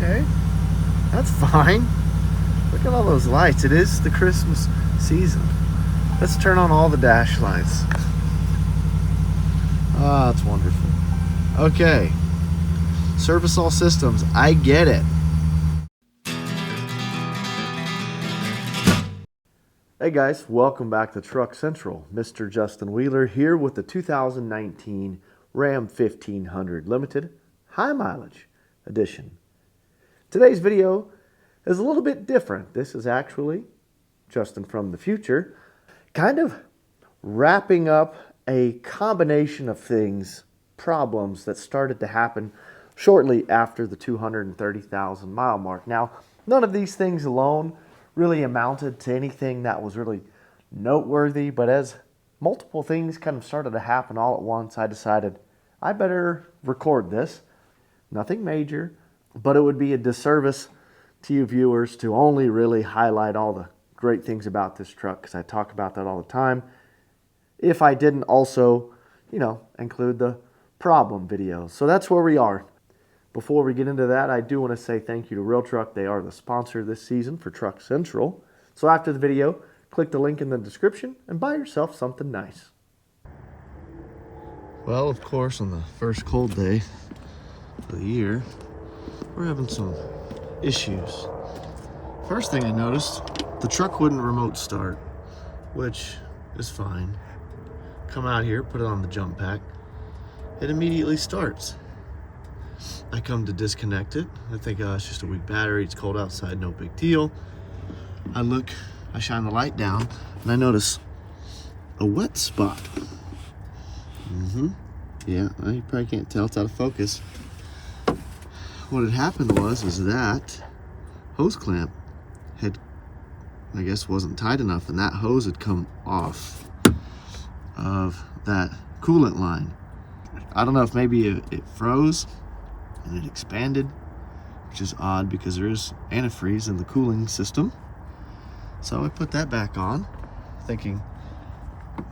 Okay, that's fine. Look at all those lights. It is the Christmas season. Let's turn on all the dash lights. Ah, that's wonderful. Okay, service all systems. I get it. Hey guys, welcome back to Truck Central. Mr. Justin Wheeler here with the 2019 Ram 1500 Limited High Mileage Edition. Today's video is a little bit different. This is actually Justin from the future, kind of wrapping up a combination of problems that started to happen shortly after the 230,000 mile mark. Now, none of these things alone really amounted to anything that was really noteworthy, but as multiple things kind of started to happen all at once, I decided I better record this. Nothing major, but it would be a disservice to you viewers to only really highlight all the great things about this truck, because I talk about that all the time, if I didn't also, include the problem videos. So that's where we are. Before we get into that, I do want to say thank you to Real Truck. They are the sponsor this season for Truck Central. So after the video, click the link in the description and buy yourself something nice. Well, of course, on the first cold day of the year, we're having some issues. First thing I noticed, the truck wouldn't remote start, which is fine. Come out here, put it on the jump pack. It immediately starts. I come to disconnect it. I think, it's just a weak battery. It's cold outside, no big deal. I look, I shine the light down, and I notice a wet spot. Yeah, you probably can't tell. It's out of focus. What had happened is that hose clamp had, I guess, wasn't tight enough, and that hose had come off of that coolant line. I don't know if maybe it froze and it expanded, which is odd because there is antifreeze in the cooling system. So I put that back on, thinking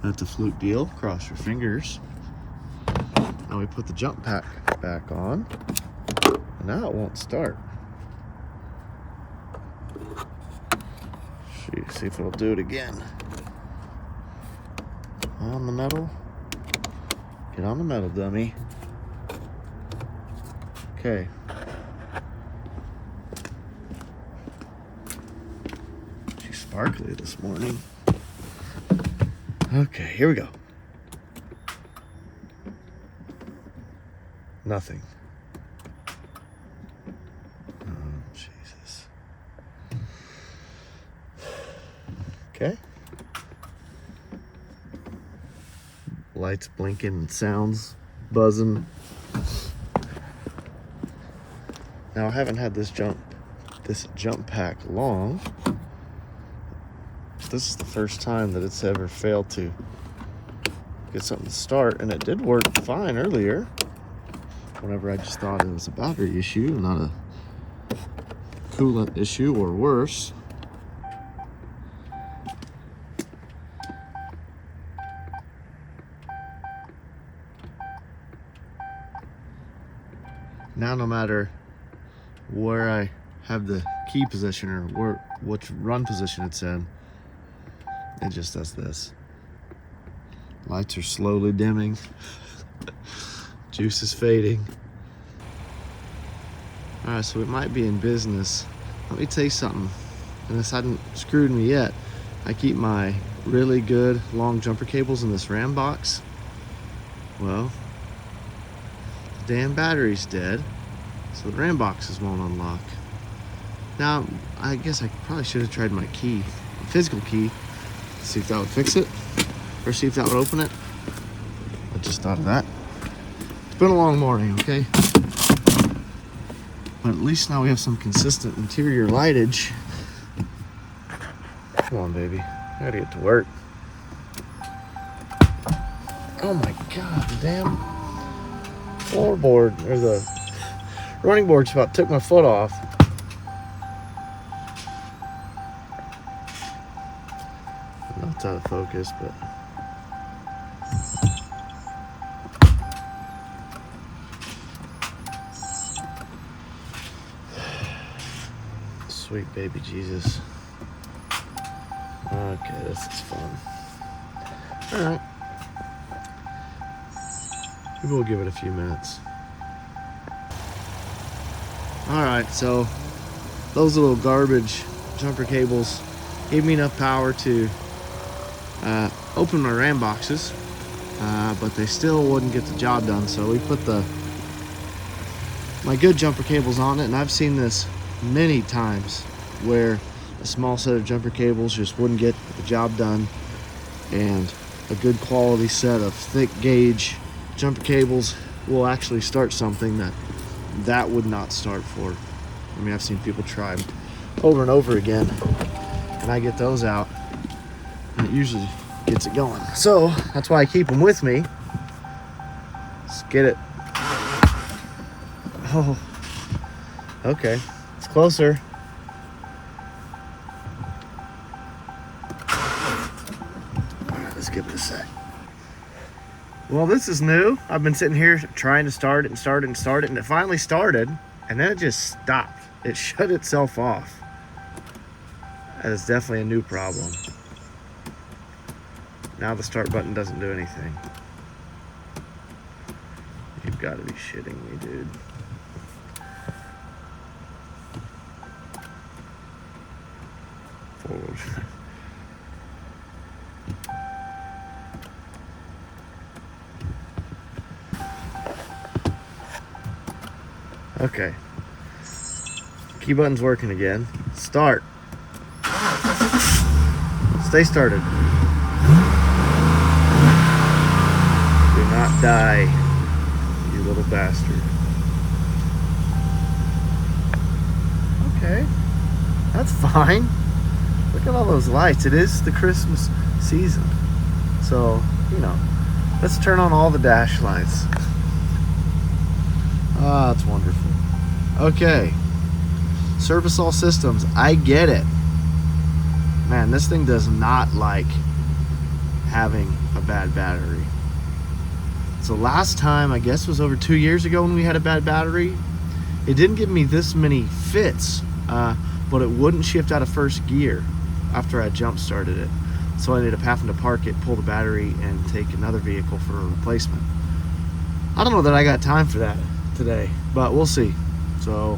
that's a fluke deal. Cross your fingers. Now we put the jump pack back on, and now it won't start. See if it'll do it again. On the metal. Get on the metal, dummy. Okay. She's sparkly this morning. Okay, here we go. Nothing. Oh, Jesus. Okay. Lights blinking and sounds buzzing. Now I haven't had this jump pack long. This is the first time that it's ever failed to get something to start, and it did work fine earlier. Whenever I just thought it was a battery issue, not a coolant issue or worse. Now no matter where I have the key position or which run position it's in, it just does this. Lights are slowly dimming. Juice is fading. All right, so it might be in business. Let me tell you something, and this hadn't screwed me yet. I keep my really good long jumper cables in this RAM box. Well, the damn battery's dead, so the RAM boxes won't unlock. Now, I guess I probably should have tried my key, physical key, to see if that would fix it, or see if that would open it. I just thought of that. It's been a long morning, okay? But at least now we have some consistent interior lightage. Come on, baby. I gotta get to work. Oh my God, the damn floorboard, or the running board's about took my foot off. I know it's out of focus, but Sweet baby Jesus. Okay, this is fun. Alright. Maybe we'll give it a few minutes. Alright, so those little garbage jumper cables gave me enough power to open my RAM boxes, but they still wouldn't get the job done, so we put my good jumper cables on it, and I've seen this many times where a small set of jumper cables just wouldn't get the job done, and a good quality set of thick gauge jumper cables will actually start something that would not start for. I mean, I've seen people try them over and over again, and I get those out and it usually gets it going. So that's why I keep them with me. Let's get it. Oh, okay, it's closer. All right, let's give it a sec. Well, this is new. I've been sitting here trying to start it, and it finally started, and then it just stopped. It shut itself off. That is definitely a new problem. Now the start button doesn't do anything. You've got to be shitting me, dude. Forward. Okay. Key button's working again. Start. Stay started. Do not die, you little bastard. Okay. That's fine. Look at all those lights. It is the Christmas season. So, you know, let's turn on all the dash lights. Ah, that's wonderful. Okay. Service all systems. I get it. Man, this thing does not like having a bad battery. So last time, I guess, was over 2 years ago when we had a bad battery. It didn't give me this many fits, but it wouldn't shift out of first gear after I jump started it. So I ended up having to park it, pull the battery, and take another vehicle for a replacement. I don't know that I got time for that today, but we'll see. So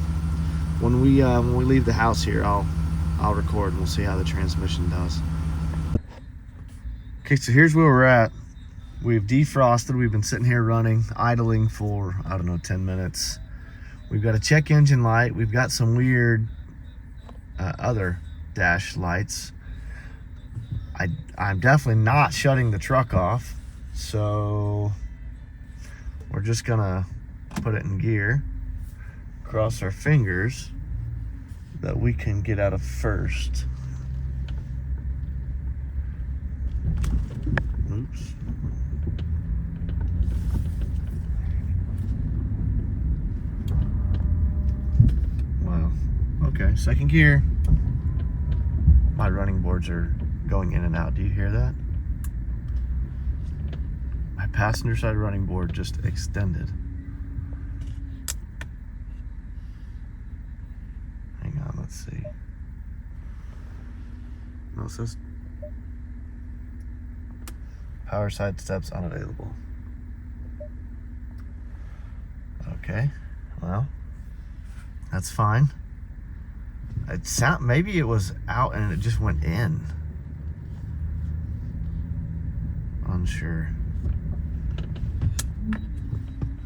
when we leave the house here, I'll record and we'll see how the transmission does. Okay, so here's where we're at. We've defrosted. We've been sitting here running, idling for, I don't know, 10 minutes. We've got a check engine light. We've got some weird other dash lights. I'm definitely not shutting the truck off, so we're just gonna put it in gear, cross our fingers that we can get out of first. Oops. Wow. Okay, second gear. My running boards are going in and out. Do you hear that? My passenger side running board just extended. Hang on, let's see. No, it says power side steps unavailable. Okay, well, that's fine. Maybe it was out and it just went in. Unsure.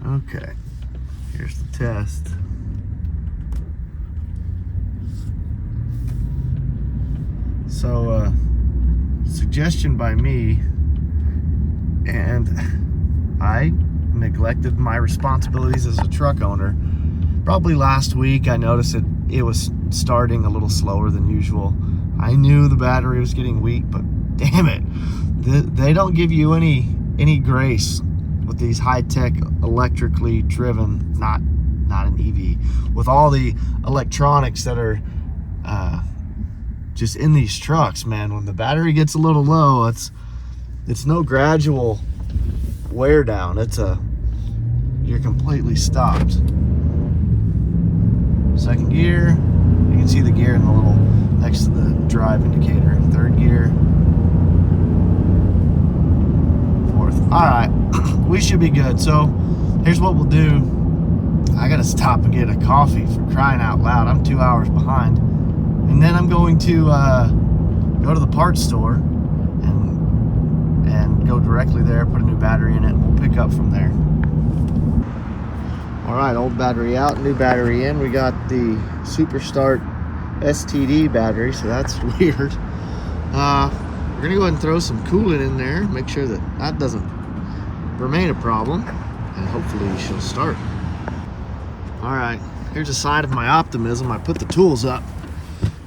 Okay, here's the test. So, suggestion by me, and I neglected my responsibilities as a truck owner. Probably last week I noticed it was starting a little slower than usual. I knew the battery was getting weak, but damn it, they don't give you any grace with these high-tech electrically driven, not an EV, with all the electronics that are just in these trucks, man. When the battery gets a little low, it's no gradual wear down. You're completely stopped. Second gear, you can see the gear in the little next to the drive indicator. Third gear, fourth. All right, we should be good. So here's what we'll do. I gotta stop and get a coffee, for crying out loud. I'm 2 hours behind. And then I'm going to go to the parts store and go directly there, put a new battery in it, and we'll pick up from there. All right, old battery out, new battery in. We got the Superstart STD battery, so that's weird. We're gonna go ahead and throw some coolant in there, make sure that that doesn't remain a problem, and hopefully she'll start. All right, here's a sign of my optimism. I put the tools up,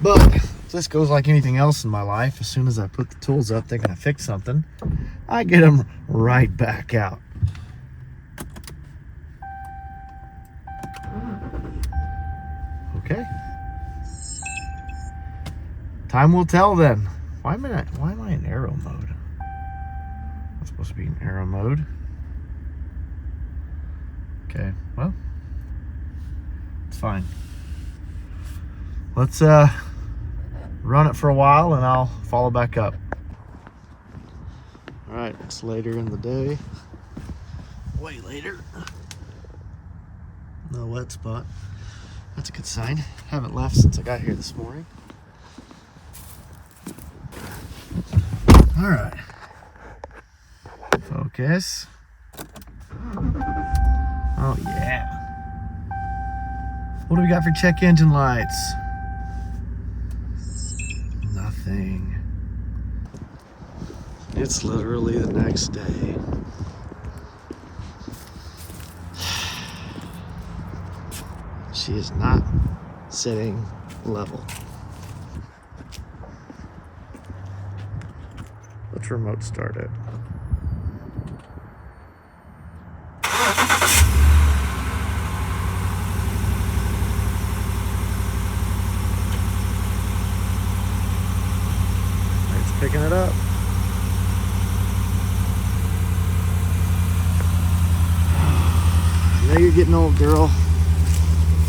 but this goes like anything else in my life. As soon as I put the tools up thinking I fixed something, I get them right back out. Okay. Time will tell then. Why am I in aero mode? I'm supposed to be in aero mode. Okay, well, it's fine. Let's run it for a while and I'll follow back up. All right, it's later in the day. Way later. No wet spot. That's a good sign. Haven't left since I got here this morning. All right. Focus. Oh yeah. What do we got for check engine lights? Nothing. It's literally the next day. She is not sitting level. Let's remote start it. It's picking it up. I know you're getting old, girl.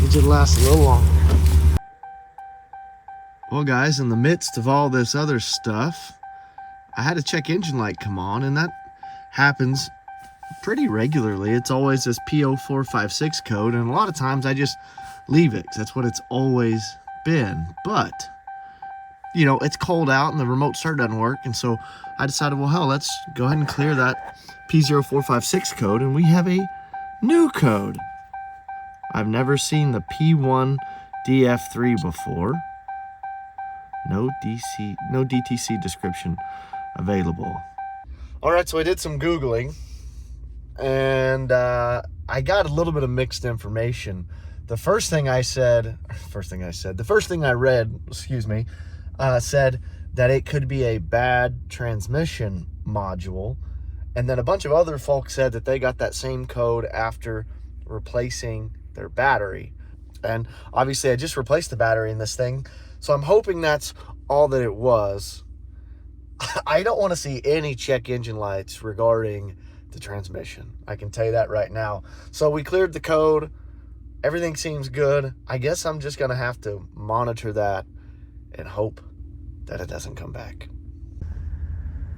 You should last a little longer. Well, guys, in the midst of all this other stuff, I had a check engine light come on, and that happens pretty regularly. It's always this P0456 code, and a lot of times I just leave it because that's what it's always been. But, you know, it's cold out and the remote start doesn't work, and so I decided, well, hell, let's go ahead and clear that P0456 code, and we have a new code. I've never seen the P1DF3 before. No DTC description available. All right, so I did some Googling, and I got a little bit of mixed information. The first thing I read, said that it could be a bad transmission module, and then a bunch of other folks said that they got that same code after replacing their battery. And obviously I just replaced the battery in this thing, so I'm hoping that's all that it was. I don't want to see any check engine lights regarding the transmission. I can tell you that right now. So we cleared the code. Everything seems good. I guess I'm just going to have to monitor that and hope that it doesn't come back.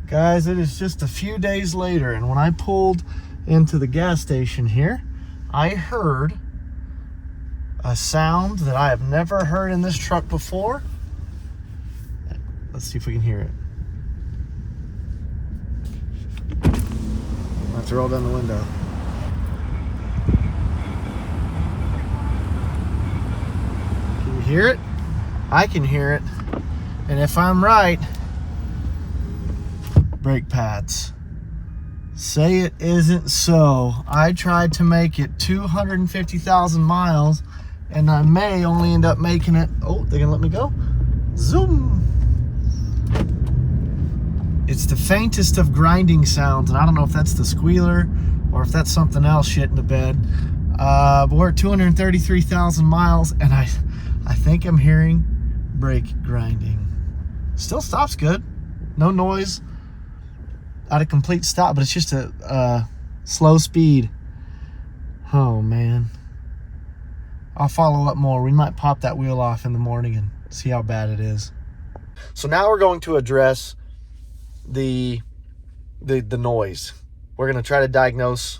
Guys, it is just a few days later, and when I pulled into the gas station here, I heard a sound that I have never heard in this truck before. Let's see if we can hear it. I have to roll down the window. Can you hear it? I can hear it. And if I'm right, brake pads. Say it isn't so. I tried to make it 250,000 miles, and I may only end up making it. Oh, they're gonna let me go. Zoom. It's the faintest of grinding sounds, and I don't know if that's the squealer or if that's something else shit in the bed. But we're at 233,000 miles, and I think I'm hearing brake grinding. Still stops good. No noise. At a complete stop, but it's just a slow speed. Oh man, I'll follow up more. We might pop that wheel off in the morning and see how bad it is. So now we're going to address the noise. We're going to try to diagnose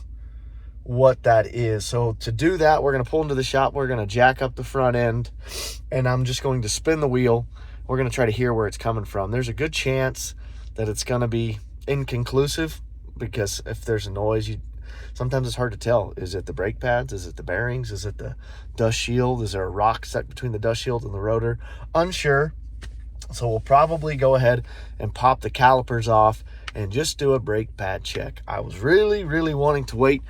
what that is. So to do that, we're going to pull into the shop. We're going to jack up the front end, and I'm just going to spin the wheel. We're going to try to hear where it's coming from. There's a good chance that it's going to be inconclusive, because if there's a noise, sometimes it's hard to tell. Is it the brake pads? Is it the bearings? Is it the dust shield? Is there a rock stuck between the dust shield and the rotor? Unsure. So we'll probably go ahead and pop the calipers off and just do a brake pad check. I was really wanting to wait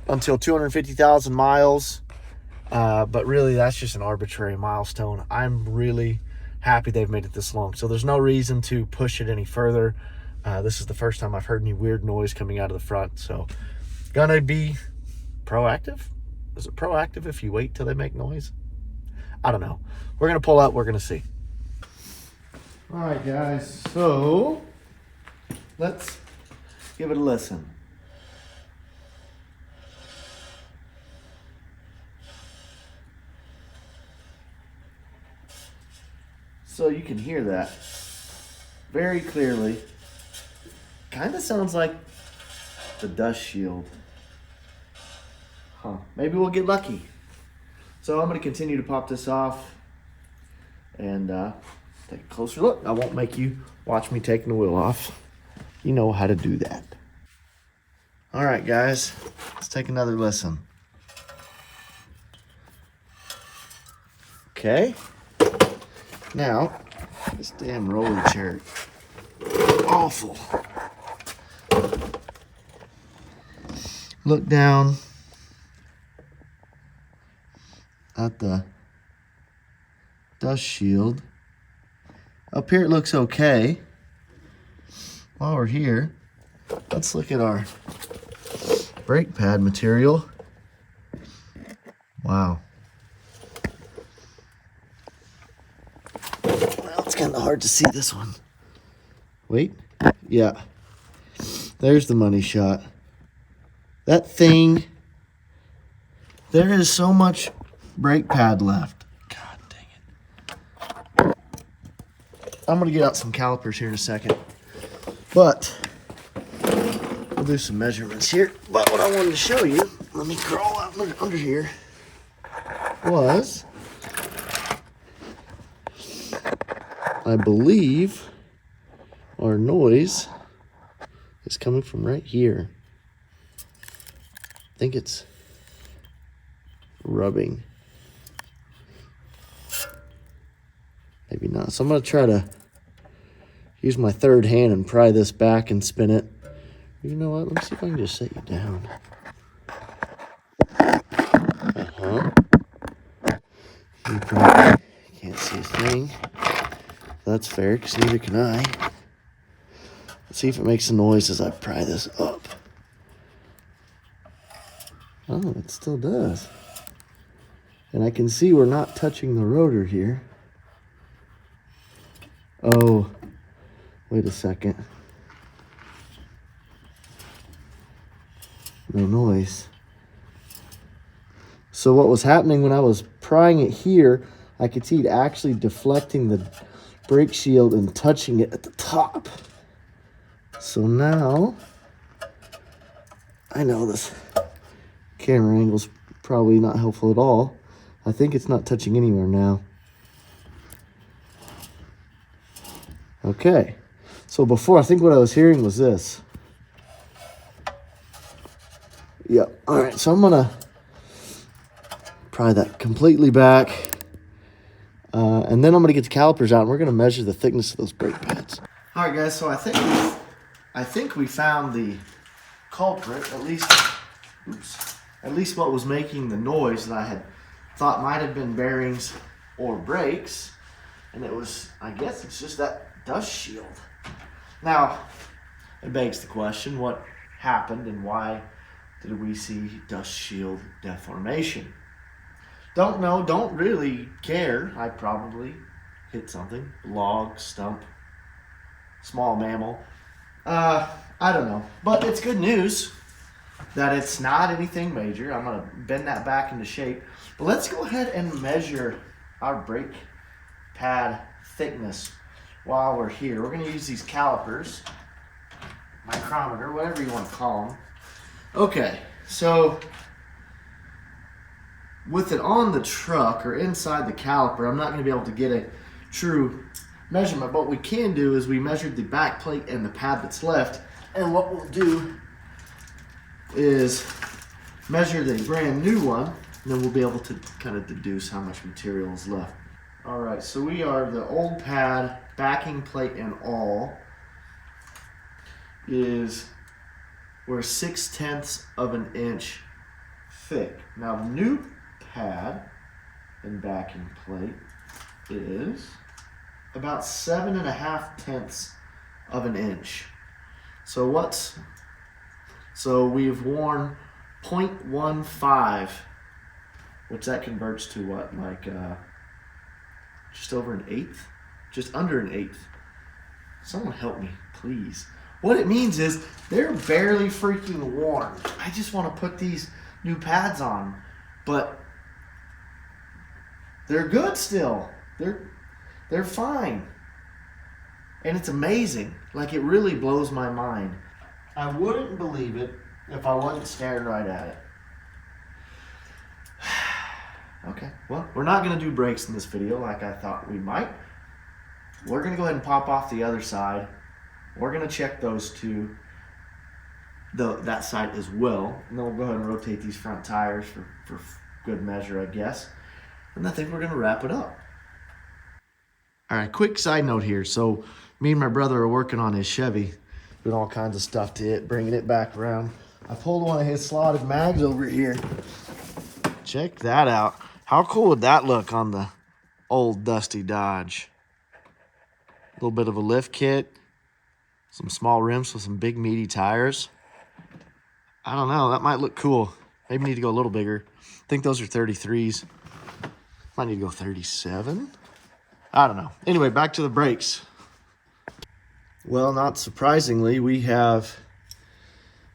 until 250,000 miles, but really that's just an arbitrary milestone. I'm really happy they've made it this long, so there's no reason to push it any further. This is the first time I've heard any weird noise coming out of the front, so gonna be proactive. Is it proactive if you wait till they make noise? I don't know. We're gonna pull up, we're gonna see. All right, guys, so let's give it a listen. So you can hear that very clearly. Kind of sounds like the dust shield. Maybe we'll get lucky. So I'm going to continue to pop this off and take a closer look. I won't make you watch me taking the wheel off. You know how to do that. All right, guys, let's take another listen. Okay. Now, this damn roller chair, awful. Look down at the dust shield. Up here it looks okay. While we're here, let's look at our brake pad material. Wow. Well, it's kind of hard to see this one. Wait. Yeah. There's the money shot. That thing, there is so much brake pad left. God dang it. I'm going to get out some calipers here in a second. But we'll do some measurements here. But what I wanted to show you, let me crawl out under here, was, I believe our noise is coming from right here. I think it's rubbing. Maybe not. So I'm going to try to use my third hand and pry this back and spin it. You know what? Let me see if I can just set you down. You probably can't see a thing. That's fair, because neither can I. Let's see if it makes a noise as I pry this up. Oh, it still does. And I can see we're not touching the rotor here. Oh, wait a second. No noise. So what was happening when I was prying it here, I could see it actually deflecting the brake shield and touching it at the top. So now, I know this camera angle's probably not helpful at all. I think it's not touching anywhere now. Okay, so before, I think what I was hearing was this. Yep, all right, so I'm gonna pry that completely back. And then I'm gonna get the calipers out and we're gonna measure the thickness of those brake pads. All right, guys, so I think we found the culprit, at least what was making the noise that I had thought might have been bearings or brakes. And it was, I guess it's just that dust shield. Now, it begs the question, what happened and why did we see dust shield deformation? Don't know, don't really care. I probably hit something, log, stump, small mammal. I don't know, but it's good news. that it's not anything major. I'm going to bend that back into shape. But let's go ahead and measure our brake pad thickness while we're here. We're going to use these calipers, micrometer, whatever you want to call them. Okay, so with it on the truck or inside the caliper, I'm not going to be able to get a true measurement. But what we can do is we measured the back plate and the pad that's left, and what we'll do is measure the brand new one, and then we'll be able to kind of deduce how much material is left. All right, so we are the old pad, backing plate and all, we're 6/10 of an inch thick. Now the new pad and backing plate is about 7.5 of an inch. So we've worn 0.15, which that converts to what, like just over an eighth? Just under an eighth. Someone help me, please. What it means is they're barely freaking worn. I just want to put these new pads on, but they're good still. They're fine. And it's amazing. Like, it really blows my mind. I wouldn't believe it if I wasn't staring right at it. Okay, well, we're not going to do brakes in this video like I thought we might. We're going to go ahead and pop off the other side. We're going to check those two, that side as well. And then we'll go ahead and rotate these front tires for good measure, I guess. And I think we're going to wrap it up. All right, quick side note here. So me and my brother are working on his Chevy, doing all kinds of stuff to it, bringing it back around. I pulled one of his slotted mags over here. Check that out. How cool would that look on the old dusty Dodge? A little bit of a lift kit, some small rims with some big meaty tires. I don't know, that might look cool. Maybe need to go a little bigger. I think those are 33s. Might need to go 37. I don't know. Anyway, back to the brakes. Well, not surprisingly, we have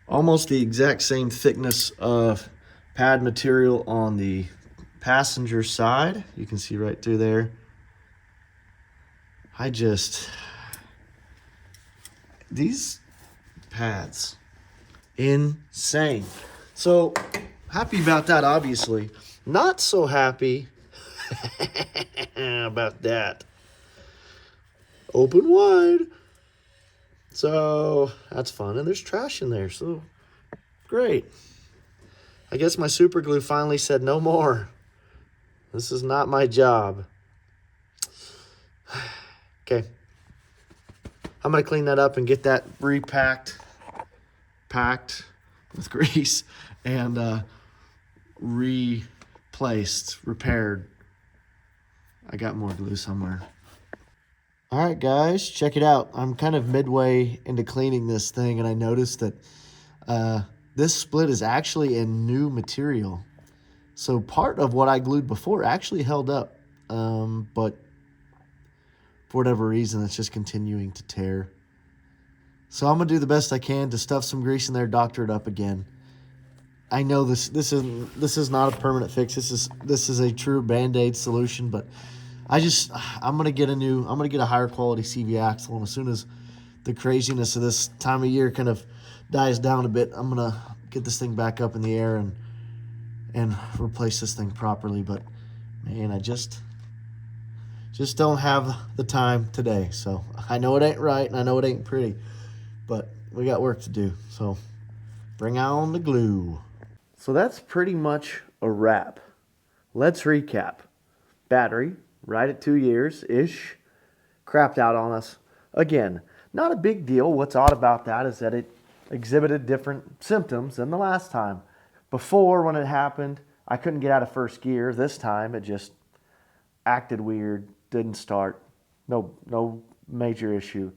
almost the exact same thickness of pad material on the passenger side. You can see right through there. These pads, insane. So happy about that, obviously. Not so happy about that. Open wide. So that's fun. And there's trash in there, so great. I guess my super glue finally said no more. This is not my job. Okay. I'm going to clean that up and get that repacked, packed with grease, and replaced, repaired. I got more glue somewhere. All right, guys, check it out. I'm kind of midway into cleaning this thing, and I noticed that this split is actually in new material. So part of what I glued before actually held up, but for whatever reason, it's just continuing to tear. So I'm going to do the best I can to stuff some grease in there, doctor it up again. I know this is not a permanent fix. This is a true Band-Aid solution, but I'm gonna get a higher quality CV axle, and as soon as the craziness of this time of year kind of dies down a bit, I'm gonna get this thing back up in the air and replace this thing properly. But man, I just don't have the time today. So I know it ain't right, and I know it ain't pretty, but we got work to do. So bring on the glue. So that's pretty much a wrap. Let's recap. Battery, right at 2 years-ish, crapped out on us. Again, not a big deal. What's odd about that is that it exhibited different symptoms than the last time. Before, when it happened, I couldn't get out of first gear. This time, it just acted weird, didn't start. No major issue.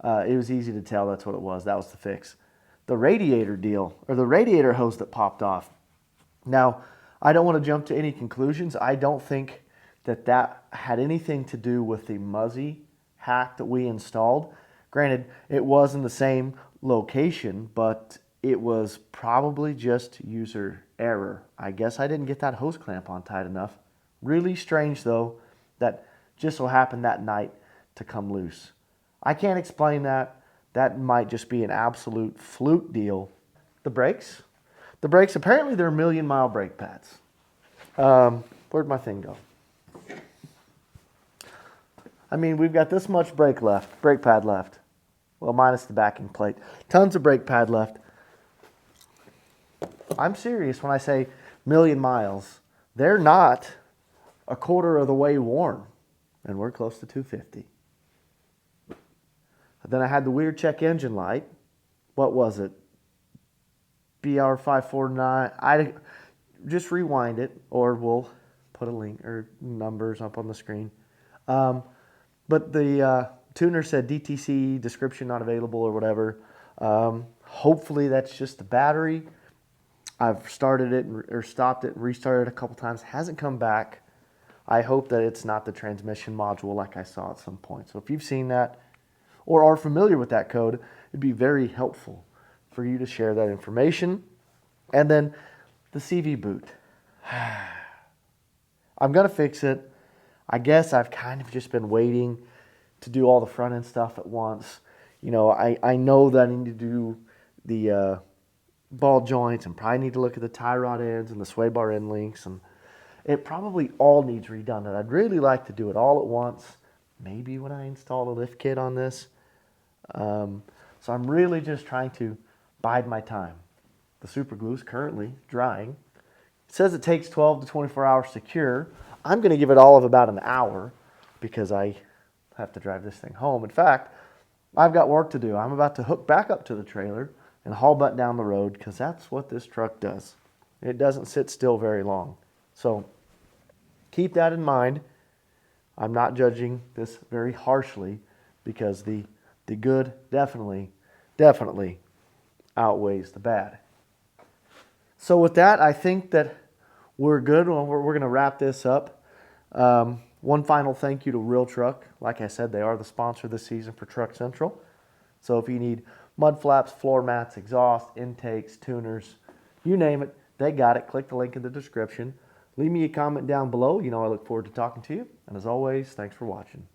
It was easy to tell that's what it was. That was the fix. The radiator deal, or the radiator hose that popped off. Now, I don't want to jump to any conclusions. I don't think that had anything to do with the Muzzy hack that we installed. Granted, it was in the same location, but it was probably just user error. I guess I didn't get that hose clamp on tight enough. Really strange though, that just so happened that night to come loose. I can't explain that. That might just be an absolute fluke deal. The brakes? The brakes, apparently they're 1,000,000-mile brake pads. Where'd my thing go? I mean, we've got this much brake pad left. Well, minus the backing plate. Tons of brake pad left. I'm serious when I say 1,000,000 miles. They're not a quarter of the way worn. And we're close to 250. Then I had the weird check engine light. What was it? BR549. I just rewind it, or we'll put a link or numbers up on the screen. But the tuner said DTC description not available or whatever. Hopefully that's just the battery. I've started it or stopped it and restarted it a couple times. Hasn't come back. I hope that it's not the transmission module like I saw at some point. So if you've seen that or are familiar with that code, it'd be very helpful for you to share that information. And then the CV boot. I'm going to fix it. I guess I've kind of just been waiting to do all the front end stuff at once. You know, I know that I need to do the ball joints and probably need to look at the tie rod ends and the sway bar end links, and it probably all needs redone. And I'd really like to do it all at once, maybe when I install a lift kit on this. So I'm really just trying to bide my time. The super glue is currently drying. It says it takes 12 to 24 hours to cure. I'm going to give it all of about an hour because I have to drive this thing home. In fact, I've got work to do. I'm about to hook back up to the trailer and haul butt down the road because that's what this truck does. It doesn't sit still very long. So keep that in mind. I'm not judging this very harshly because the good definitely outweighs the bad. So with that, I think that we're good. We're going to wrap this up. One final thank you to Real Truck. Like I said, they are the sponsor this season for Truck Central. So if you need mud flaps, floor mats, exhaust, intakes, tuners, you name it, they got it. Click the link in the description. Leave me a comment down below. You know I look forward to talking to you. And as always, thanks for watching.